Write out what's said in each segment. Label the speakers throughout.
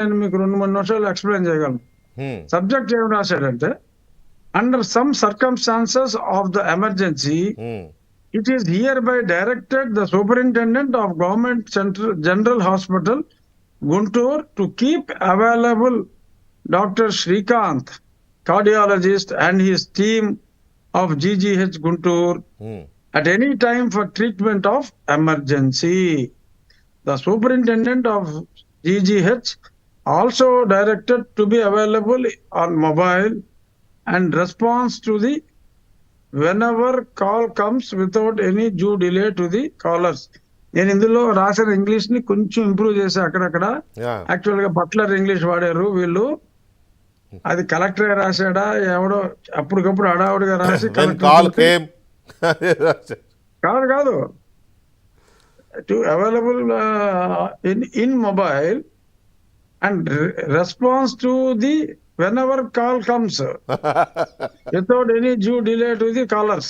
Speaker 1: నేను మీకు 2-3 నిమిషాలు ఎక్స్‌ప్లెయిన్ చేయగలను. సబ్జెక్ట్ ఏమి రాశాడంటే, under some circumstances of the emergency it is hereby directed the superintendent of government general hospital Guntur to keep available Dr. Srikanth, cardiologist, and his team of GGH Guntur at any time for treatment of emergency. The superintendent of GGH also directed to be available on mobile and response to the whenever call comes without any due delay to the callers. నేను ఇందులో రాసిన English ని కొంచెం improve చేసి అక్కడక్కడ actual గా butler English వాడారు వీళ్ళు. అది కలెక్టర్ రాశాడా ఎవడో అప్పటికప్పుడు హడావుడిగా రాసి కాదు to available in mobile and response to the whenever call comes without any due delay to the callers.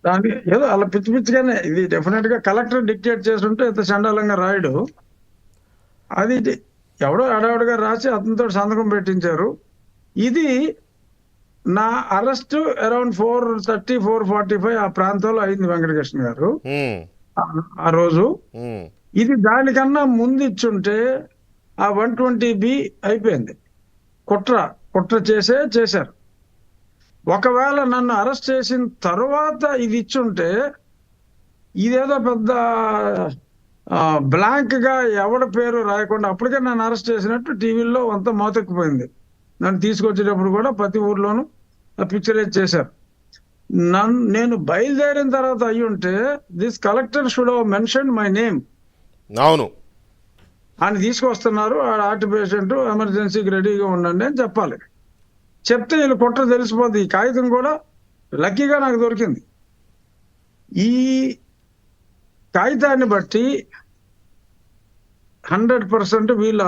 Speaker 1: దానికి ఏదో అలా పిచ్చి పిచ్చిగానే ఇది డెఫినెట్ గా కలెక్టర్ డిక్టేట్ చేస్తుంటే ఇంత చండాలంగా రాయడు. అది ఎవడో అడవుడుగా రాసి అతనితో సంతకం పెట్టించారు. ఇది నా అరెస్ట్ అరౌండ్ 4:30, 4:45 ఆ ప్రాంతంలో అయింది వెంకటకృష్ణ గారు ఆ రోజు. ఇది దానికన్నా ముందు ఇచ్చుంటే ఆ 120B అయిపోయింది. కుట్ర చేశారు. ఒకవేళ నన్ను అరెస్ట్ చేసిన తర్వాత ఇది ఇచ్చుంటే ఇదేదో పెద్ద బ్లాంక్ గా ఎవడ పేరు రాయకుండా అప్పటికే నన్ను అరెస్ట్ చేసినట్టు టీవీలో అంతా మోతెక్కిపోయింది. నన్ను తీసుకొచ్చేటప్పుడు కూడా ప్రతి ఊర్లోనూ పిక్చరైజ్ చేశారు. నేను బయలుదేరిన తర్వాత అయ్యి ఉంటే this collector should have mention my name.
Speaker 2: అవును,
Speaker 1: ఆయన తీసుకొస్తున్నారు, హార్ట్ పేషెంట్, ఎమర్జెన్సీకి రెడీగా ఉండండి అని చెప్పాలి. చెప్తే వీళ్ళు కుట్ర తెలిసిపోద్ది. ఈ కాగితం కూడా లక్కీగా నాకు దొరికింది. ఈ కాగితాన్ని బట్టి 100% వీళ్ళు